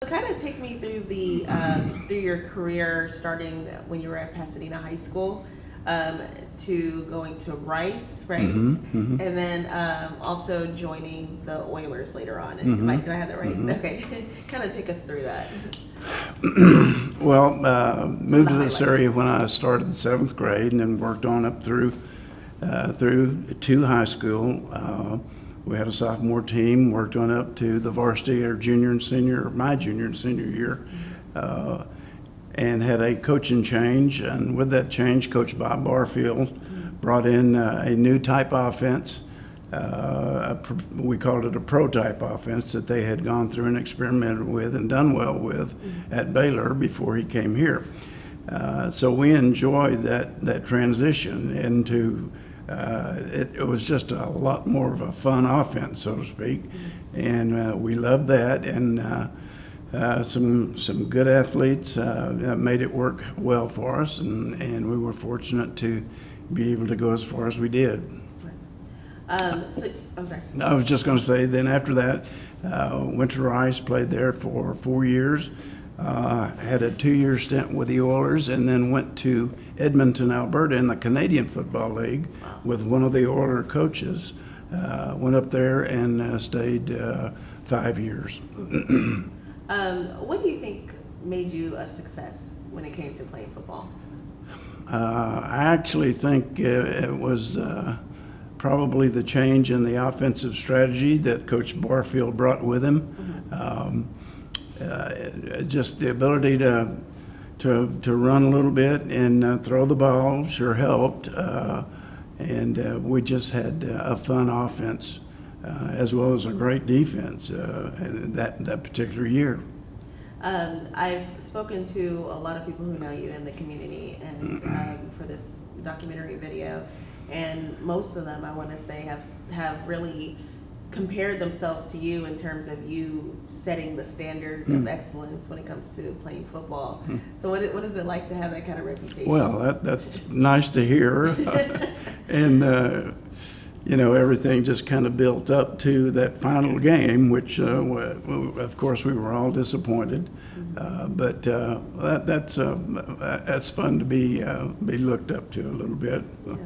Kind of take me through the through your career, starting when you were at Pasadena High School, to going to Rice, right? And then also joining the Oilers later on. Do I have that right? Okay, kind of take us through that. Well, moved to this highlights. area when I started the seventh grade, and then worked on up through to high school. We had a sophomore team, worked on up to the varsity or junior and senior, my junior and senior year, and had a coaching change. And with that change, Coach Bob Barfield brought in a new type offense. We called it a pro-type offense that they had gone through and experimented with and done well with at Baylor before he came here. So we enjoyed that transition into it was just a lot more of a fun offense, so to speak, and we loved that. And some good athletes made it work well for us, and we were fortunate to be able to go as far as we did. I'm sorry. I was just going to say, then after that, went to Rice, played there for 4 years, had a 2-year stint with the Oilers, and then went to Edmonton, Alberta in the Canadian Football League with one of the Oiler coaches. Went up there and stayed 5 years. What do you think made you a success when it came to playing football? I actually think it was probably the change in the offensive strategy that Coach Barfield brought with him. Just the ability to run a little bit and throw the ball sure helped. And we just had a fun offense as well as a great defense that particular year. I've spoken to a lot of people who know you in the community, and for this documentary video, and most of them, I want to say, have really compared themselves to you in terms of you setting the standard of excellence when it comes to playing football. So what is it like to have that kind of reputation? Well, that's nice to hear. And everything just kind of built up to that final game, which of course we were all disappointed. But that's fun to be looked up to a little bit. Yeah.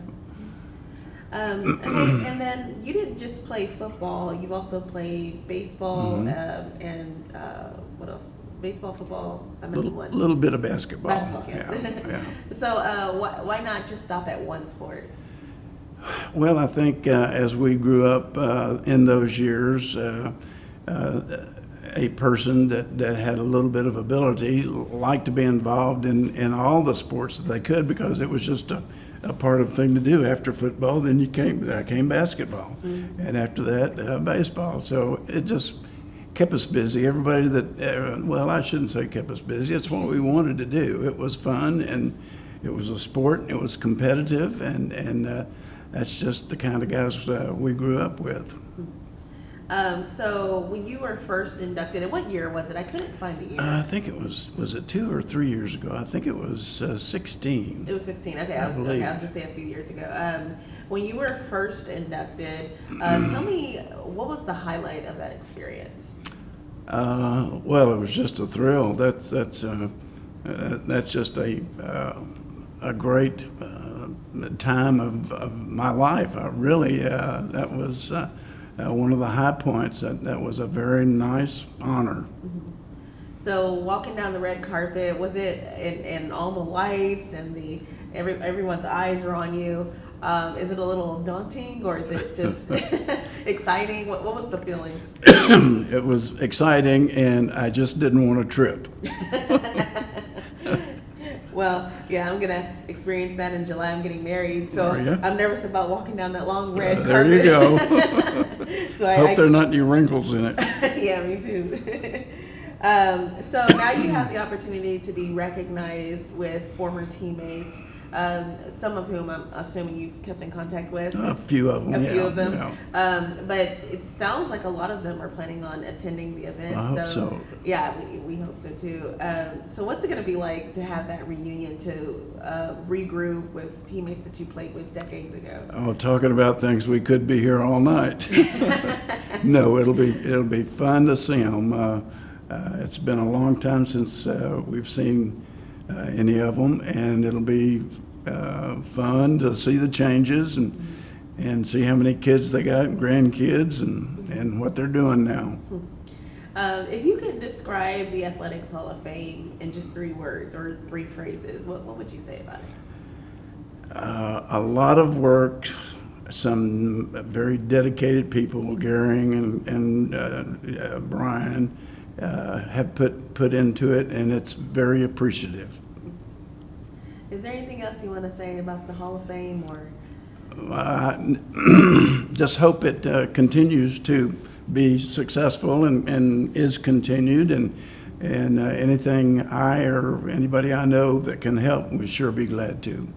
And then you didn't just play football, you also played baseball, and what else? Baseball, football, I'm missing one. A little bit of basketball. Basketball, yes. Yeah. So why not just stop at one sport? Well, I think as we grew up in those years, a person that had a little bit of ability liked to be involved in all the sports that they could, because it was just a part of thing to do. After football, then came basketball, and after that, baseball. So it just kept us busy. Everybody well, I shouldn't say kept us busy. It's what we wanted to do. It was fun, and it was a sport. It was competitive, and that's just the kind of guys we grew up with. So when you were first inducted, and what year was it? I couldn't find the year. I think it was it 2 or 3 years ago? I think it was 16. It was 16. Okay, I was going to say a few years ago. When you were first inducted, tell me, what was the highlight of that experience? Well, it was just a thrill. That's just a great time of my life. That was one of the high points. That was a very nice honor. So walking down the red carpet, was it, and all the lights and everyone's eyes are on you? Is it a little daunting, or is it just exciting? What was the feeling? It was exciting, and I just didn't want to trip. Well, yeah, I'm gonna experience that in July. I'm getting married, so I'm nervous about walking down that long red carpet. There you go. So Hope there are not any wrinkles in it. Yeah, me too. So now you have the opportunity to be recognized with former teammates, some of whom I'm assuming you've kept in contact with. A few of them. A few of them. Yeah. But it sounds like a lot of them are planning on attending the event. I hope so. Yeah, we hope so too. So what's it going to be like to have that reunion, to regroup with teammates that you played with decades ago? Oh, talking about things, we could be here all night. No, it'll be fun to see them. It's been a long time since we've seen any of them, and it'll be fun to see the changes and see how many kids they got, and grandkids, and what they're doing now. If you could describe the Athletics Hall of Fame in just 3 words or 3 phrases, what would you say about it? A lot of work, some very dedicated people, Garing and Brian, have put into it, and it's very appreciative. Is there anything else you want to say about the Hall of Fame, or? Just hope it continues to be successful and is continued, and anything I or anybody I know that can help, we'd sure be glad to.